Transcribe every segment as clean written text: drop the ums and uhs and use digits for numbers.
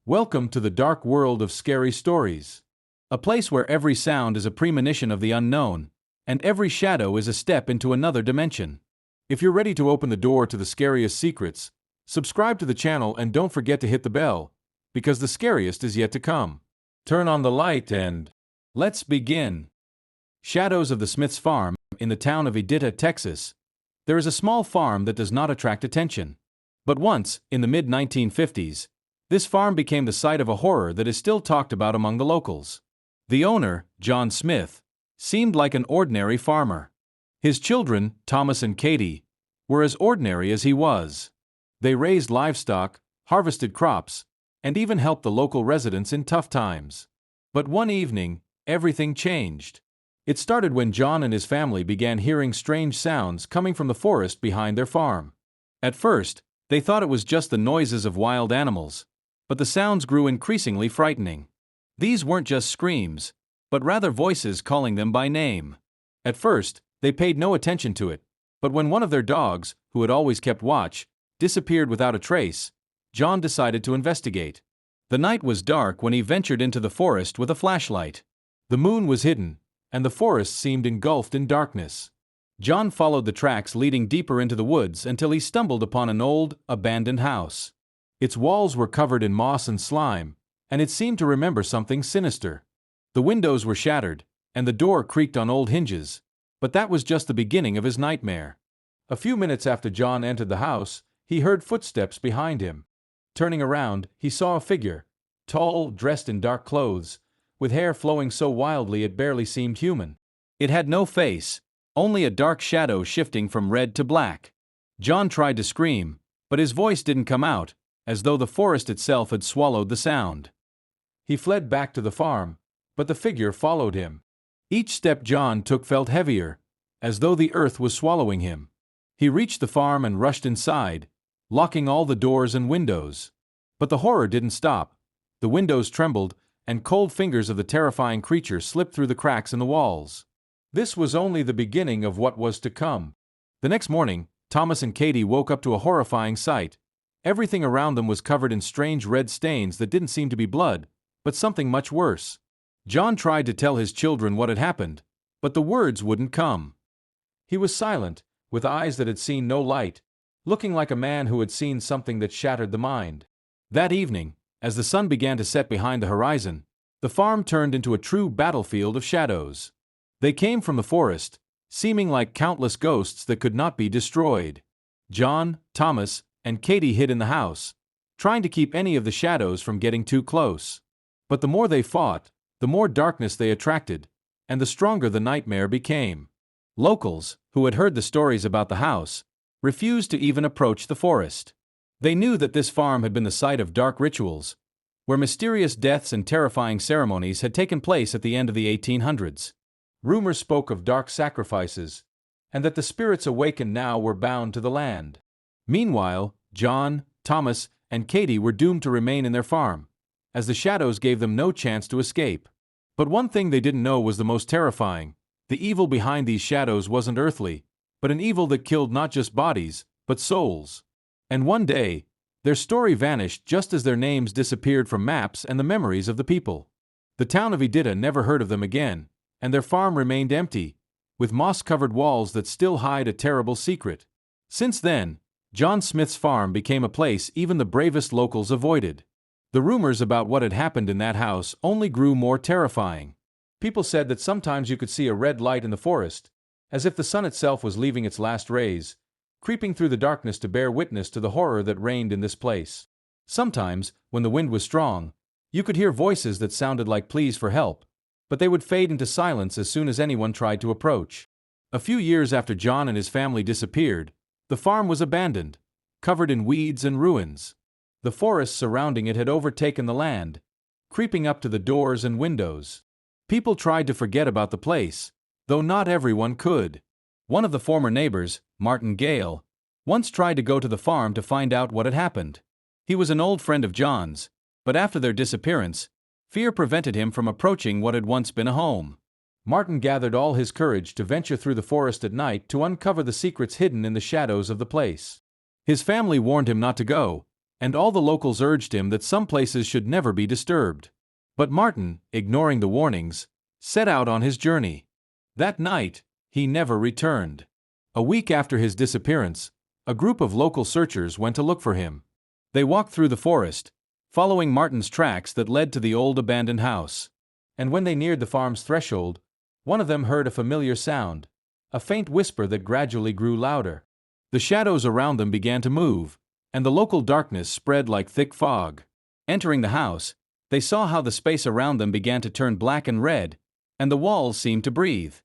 Welcome to the dark world of scary stories. A place where every sound is a premonition of the unknown, and every shadow is a step into another dimension. If you're ready to open the door to the scariest secrets, subscribe to the channel and don't forget to hit the bell, because the scariest is yet to come. Turn on the light and let's begin. Shadows of the Smith's Farm, in the town of Edita, Texas. There is a small farm that does not attract attention. But once, in the mid-1950s, this farm became the site of a horror that is still talked about among the locals. The owner, John Smith, seemed like an ordinary farmer. His children, Thomas and Katie, were as ordinary as he was. They raised livestock, harvested crops, and even helped the local residents in tough times. But one evening, everything changed. It started when John and his family began hearing strange sounds coming from the forest behind their farm. At first, they thought it was just the noises of wild animals, but the sounds grew increasingly frightening. These weren't just screams, but rather voices calling them by name. At first, they paid no attention to it, but when one of their dogs, who had always kept watch, disappeared without a trace, John decided to investigate. The night was dark when he ventured into the forest with a flashlight. The moon was hidden, and the forest seemed engulfed in darkness. John followed the tracks leading deeper into the woods until he stumbled upon an old, abandoned house. Its walls were covered in moss and slime, and it seemed to remember something sinister. The windows were shattered, and the door creaked on old hinges, but that was just the beginning of his nightmare. A few minutes after John entered the house, he heard footsteps behind him. Turning around, he saw a figure, tall, dressed in dark clothes, with hair flowing so wildly it barely seemed human. It had no face, only a dark shadow shifting from red to black. John tried to scream, but his voice didn't come out, as though the forest itself had swallowed the sound. He fled back to the farm, but the figure followed him. Each step John took felt heavier, as though the earth was swallowing him. He reached the farm and rushed inside, locking all the doors and windows. But the horror didn't stop. The windows trembled, and cold fingers of the terrifying creature slipped through the cracks in the walls. This was only the beginning of what was to come. The next morning, Thomas and Katie woke up to a horrifying sight. Everything around them was covered in strange red stains that didn't seem to be blood, but something much worse. John tried to tell his children what had happened, but the words wouldn't come. He was silent, with eyes that had seen no light, looking like a man who had seen something that shattered the mind. That evening, as the sun began to set behind the horizon, the farm turned into a true battlefield of shadows. They came from the forest, seeming like countless ghosts that could not be destroyed. John, Thomas, and Katie hid in the house, trying to keep any of the shadows from getting too close. But the more they fought, the more darkness they attracted, and the stronger the nightmare became. Locals, who had heard the stories about the house, refused to even approach the forest. They knew that this farm had been the site of dark rituals, where mysterious deaths and terrifying ceremonies had taken place at the end of the 1800s. Rumors spoke of dark sacrifices, and that the spirits awakened now were bound to the land. Meanwhile, John, Thomas, and Katie were doomed to remain in their farm, as the shadows gave them no chance to escape. But one thing they didn't know was the most terrifying. The evil behind these shadows wasn't earthly, but an evil that killed not just bodies, but souls. And one day, their story vanished just as their names disappeared from maps and the memories of the people. The town of Edita never heard of them again, and their farm remained empty, with moss-covered walls that still hide a terrible secret. Since then, John Smith's farm became a place even the bravest locals avoided. The rumors about what had happened in that house only grew more terrifying. People said that sometimes you could see a red light in the forest, as if the sun itself was leaving its last rays, creeping through the darkness to bear witness to the horror that reigned in this place. Sometimes, when the wind was strong, you could hear voices that sounded like pleas for help, but they would fade into silence as soon as anyone tried to approach. A few years after John and his family disappeared, the farm was abandoned, covered in weeds and ruins. The forest surrounding it had overtaken the land, creeping up to the doors and windows. People tried to forget about the place, though not everyone could. One of the former neighbors, Martin Gale, once tried to go to the farm to find out what had happened. He was an old friend of John's, but after their disappearance, fear prevented him from approaching what had once been a home. Martin gathered all his courage to venture through the forest at night to uncover the secrets hidden in the shadows of the place. His family warned him not to go, and all the locals urged him that some places should never be disturbed. But Martin, ignoring the warnings, set out on his journey. That night, he never returned. A week after his disappearance, a group of local searchers went to look for him. They walked through the forest, following Martin's tracks that led to the old abandoned house. And when they neared the farm's threshold, one of them heard a familiar sound, a faint whisper that gradually grew louder. The shadows around them began to move, and the local darkness spread like thick fog. Entering the house, they saw how the space around them began to turn black and red, and the walls seemed to breathe.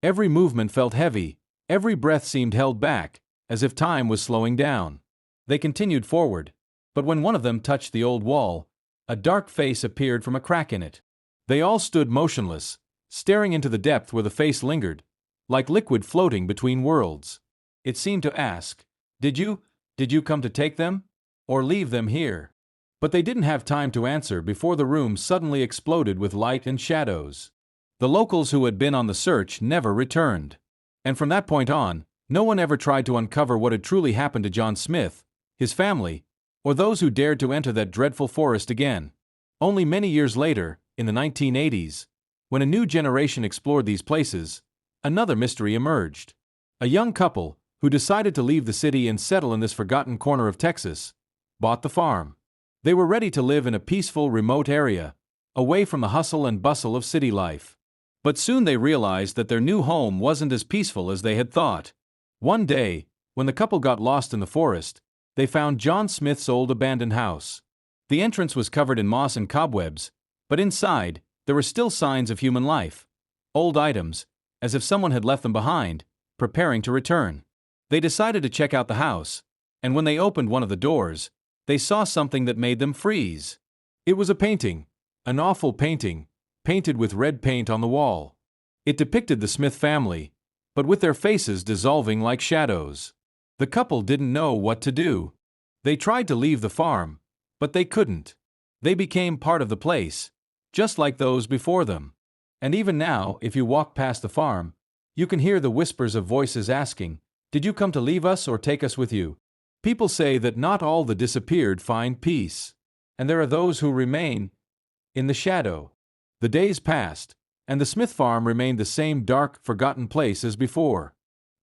Every movement felt heavy, every breath seemed held back, as if time was slowing down. They continued forward, but when one of them touched the old wall, a dark face appeared from a crack in it. They all stood motionless, staring into the depth where the face lingered, like liquid floating between worlds. It seemed to ask, Did you come to take them? Or leave them here? But they didn't have time to answer before the room suddenly exploded with light and shadows. The locals who had been on the search never returned. And from that point on, no one ever tried to uncover what had truly happened to John Smith, his family, or those who dared to enter that dreadful forest again. Only many years later, in the 1980s, when a new generation explored these places, another mystery emerged. A young couple, who decided to leave the city and settle in this forgotten corner of Texas, bought the farm. They were ready to live in a peaceful, remote area, away from the hustle and bustle of city life. But soon they realized that their new home wasn't as peaceful as they had thought. One day, when the couple got lost in the forest, they found John Smith's old abandoned house. The entrance was covered in moss and cobwebs, but inside, there were still signs of human life. Old items, as if someone had left them behind, preparing to return. They decided to check out the house, and when they opened one of the doors, they saw something that made them freeze. It was a painting, an awful painting, painted with red paint on the wall. It depicted the Smith family, but with their faces dissolving like shadows. The couple didn't know what to do. They tried to leave the farm, but they couldn't. They became part of the place, just like those before them. And even now, if you walk past the farm, you can hear the whispers of voices asking, Did you come to leave us or take us with you? People say that not all the disappeared find peace, and there are those who remain in the shadow. The days passed, and the Smith farm remained the same dark, forgotten place as before.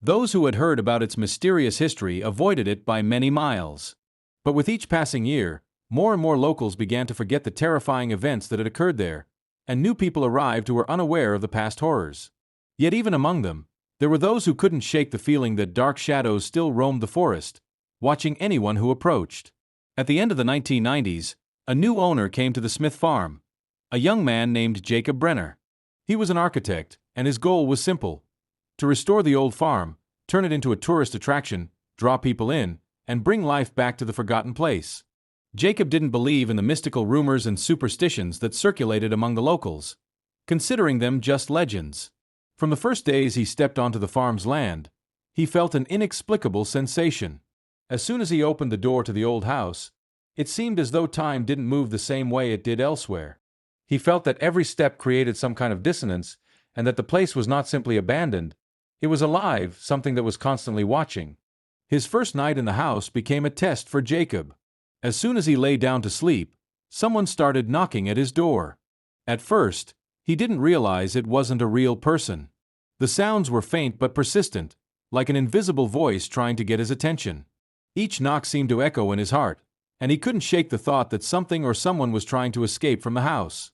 Those who had heard about its mysterious history avoided it by many miles. But with each passing year, more and more locals began to forget the terrifying events that had occurred there, and new people arrived who were unaware of the past horrors. Yet even among them, there were those who couldn't shake the feeling that dark shadows still roamed the forest, watching anyone who approached. At the end of the 1990s, a new owner came to the Smith farm, a young man named Jacob Brenner. He was an architect, and his goal was simple: to restore the old farm, turn it into a tourist attraction, draw people in, and bring life back to the forgotten place. Jacob didn't believe in the mystical rumors and superstitions that circulated among the locals, considering them just legends. From the first days he stepped onto the farm's land, he felt an inexplicable sensation. As soon as he opened the door to the old house, it seemed as though time didn't move the same way it did elsewhere. He felt that every step created some kind of dissonance, and that the place was not simply abandoned, it was alive, something that was constantly watching. His first night in the house became a test for Jacob. As soon as he lay down to sleep, someone started knocking at his door. At first, he didn't realize it wasn't a real person. The sounds were faint but persistent, like an invisible voice trying to get his attention. Each knock seemed to echo in his heart, and he couldn't shake the thought that something or someone was trying to escape from the house.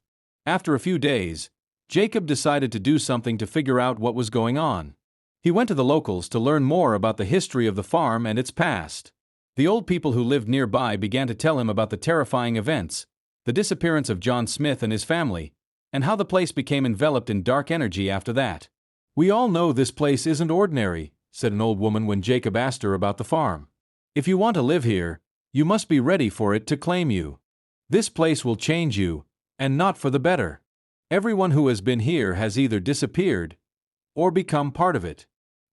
After a few days, Jacob decided to do something to figure out what was going on. He went to the locals to learn more about the history of the farm and its past. The old people who lived nearby began to tell him about the terrifying events, the disappearance of John Smith and his family, and how the place became enveloped in dark energy after that. "We all know this place isn't ordinary," said an old woman when Jacob asked her about the farm. "If you want to live here, you must be ready for it to claim you. This place will change you, and not for the better. Everyone who has been here has either disappeared or become part of it."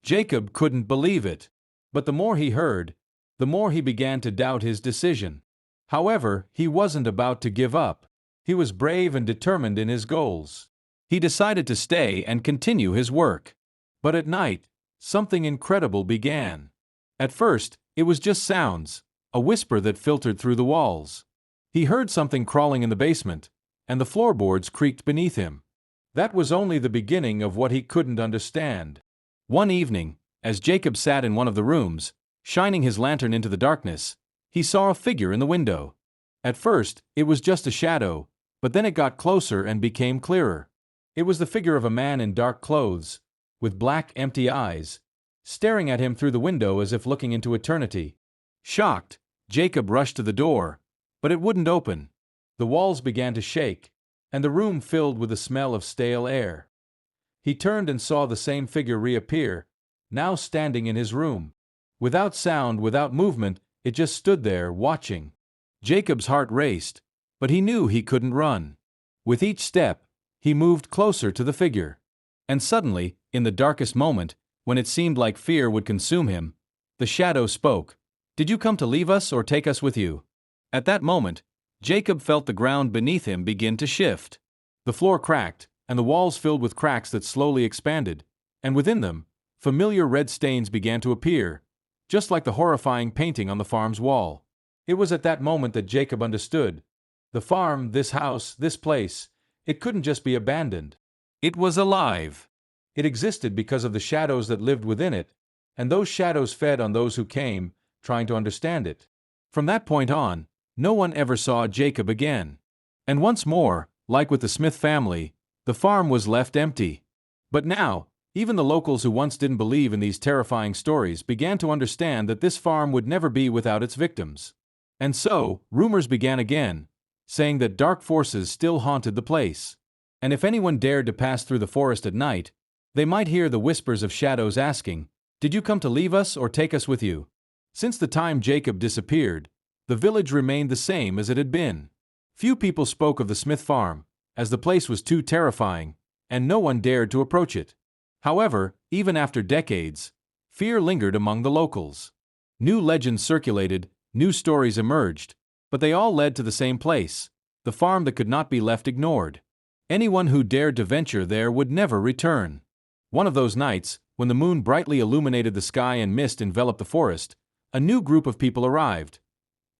Jacob couldn't believe it. But the more he heard, the more he began to doubt his decision. However, he wasn't about to give up. He was brave and determined in his goals. He decided to stay and continue his work. But at night, something incredible began. At first, it was just sounds, a whisper that filtered through the walls. He heard something crawling in the basement, and the floorboards creaked beneath him. That was only the beginning of what he couldn't understand. One evening, as Jacob sat in one of the rooms, shining his lantern into the darkness, he saw a figure in the window. At first, it was just a shadow, but then it got closer and became clearer. It was the figure of a man in dark clothes, with black, empty eyes, staring at him through the window as if looking into eternity. Shocked, Jacob rushed to the door, but it wouldn't open. The walls began to shake, and the room filled with the smell of stale air. He turned and saw the same figure reappear, now standing in his room. Without sound, without movement, it just stood there, watching. Jacob's heart raced, but he knew he couldn't run. With each step, he moved closer to the figure. And suddenly, in the darkest moment, when it seemed like fear would consume him, the shadow spoke. "Did you come to leave us or take us with you?" At that moment, Jacob felt the ground beneath him begin to shift. The floor cracked, and the walls filled with cracks that slowly expanded, and within them, familiar red stains began to appear, just like the horrifying painting on the farm's wall. It was at that moment that Jacob understood. The farm, this house, this place, it couldn't just be abandoned. It was alive. It existed because of the shadows that lived within it, and those shadows fed on those who came, trying to understand it. From that point on, no one ever saw Jacob again. And once more, like with the Smith family, the farm was left empty. But now, even the locals who once didn't believe in these terrifying stories began to understand that this farm would never be without its victims. And so, rumors began again, saying that dark forces still haunted the place. And if anyone dared to pass through the forest at night, they might hear the whispers of shadows asking, "Did you come to leave us or take us with you?" Since the time Jacob disappeared, the village remained the same as it had been. Few people spoke of the Smith farm, as the place was too terrifying, and no one dared to approach it. However, even after decades, fear lingered among the locals. New legends circulated, new stories emerged, but they all led to the same place, the farm that could not be left ignored. Anyone who dared to venture there would never return. One of those nights, when the moon brightly illuminated the sky and mist enveloped the forest, a new group of people arrived.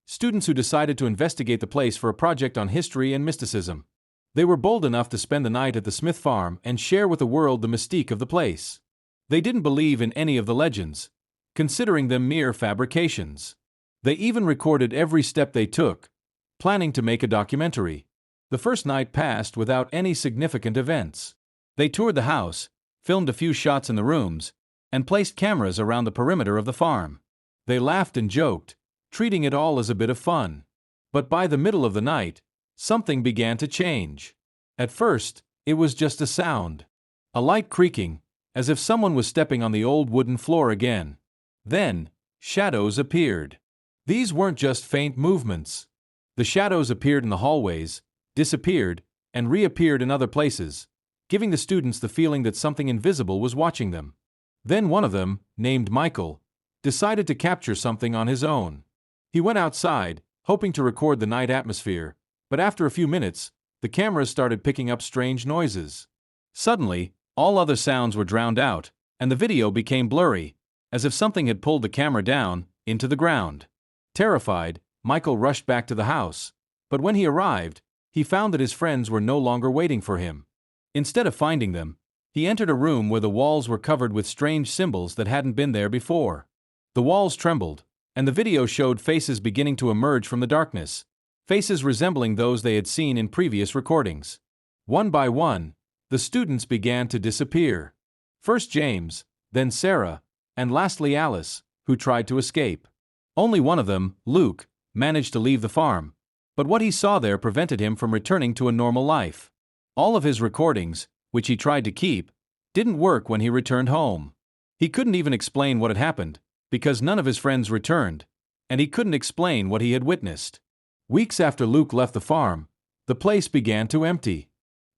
Students who decided to investigate the place for a project on history and mysticism. They were bold enough to spend the night at the Smith farm and share with the world the mystique of the place. They didn't believe in any of the legends, considering them mere fabrications. They even recorded every step they took, planning to make a documentary. The first night passed without any significant events. They toured the house, filmed a few shots in the rooms, and placed cameras around the perimeter of the farm. They laughed and joked, treating it all as a bit of fun. But by the middle of the night, something began to change. At first, it was just a sound. A light creaking, as if someone was stepping on the old wooden floor again. Then, shadows appeared. These weren't just faint movements. The shadows appeared in the hallways, disappeared, and reappeared in other places, giving the students the feeling that something invisible was watching them. Then one of them, named Michael, decided to capture something on his own. He went outside, hoping to record the night atmosphere, but after a few minutes, the cameras started picking up strange noises. Suddenly, all other sounds were drowned out, and the video became blurry, as if something had pulled the camera down into the ground. Terrified, Michael rushed back to the house, but when he arrived, he found that his friends were no longer waiting for him. Instead of finding them, he entered a room where the walls were covered with strange symbols that hadn't been there before. The walls trembled, and the video showed faces beginning to emerge from the darkness, faces resembling those they had seen in previous recordings. One by one, the students began to disappear. First James, then Sarah, and lastly Alice, who tried to escape. Only one of them, Luke, managed to leave the farm, but what he saw there prevented him from returning to a normal life. All of his recordings, which he tried to keep, didn't work when he returned home. He couldn't even explain what had happened, because none of his friends returned, and he couldn't explain what he had witnessed. Weeks after Luke left the farm, the place began to empty.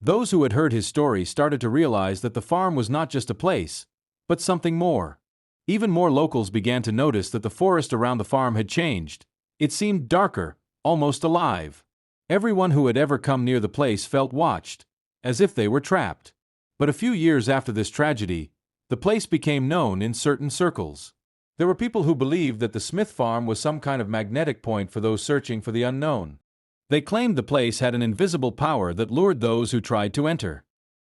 Those who had heard his story started to realize that the farm was not just a place, but something more. Even more locals began to notice that the forest around the farm had changed. It seemed darker, almost alive. Everyone who had ever come near the place felt watched, as if they were trapped. But a few years after this tragedy, the place became known in certain circles. There were people who believed that the Smith farm was some kind of magnetic point for those searching for the unknown. They claimed the place had an invisible power that lured those who tried to enter.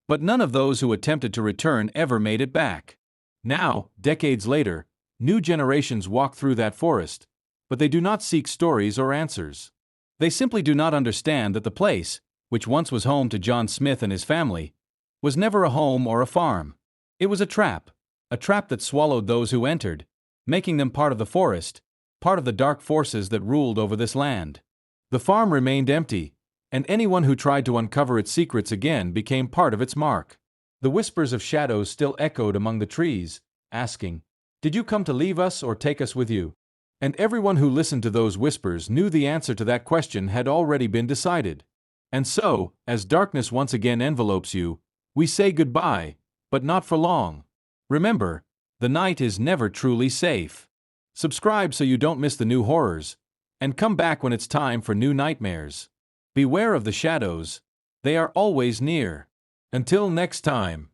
But none of those who attempted to return ever made it back. Now, decades later, new generations walk through that forest, but they do not seek stories or answers. They simply do not understand that the place, which once was home to John Smith and his family, was never a home or a farm. It was a trap that swallowed those who entered, making them part of the forest, part of the dark forces that ruled over this land. The farm remained empty, and anyone who tried to uncover its secrets again became part of its mark. The whispers of shadows still echoed among the trees, asking, "Did you come to leave us or take us with you?" And everyone who listened to those whispers knew the answer to that question had already been decided. And so, as darkness once again envelopes you, we say goodbye, but not for long. Remember, the night is never truly safe. Subscribe so you don't miss the new horrors, and come back when it's time for new nightmares. Beware of the shadows, they are always near. Until next time.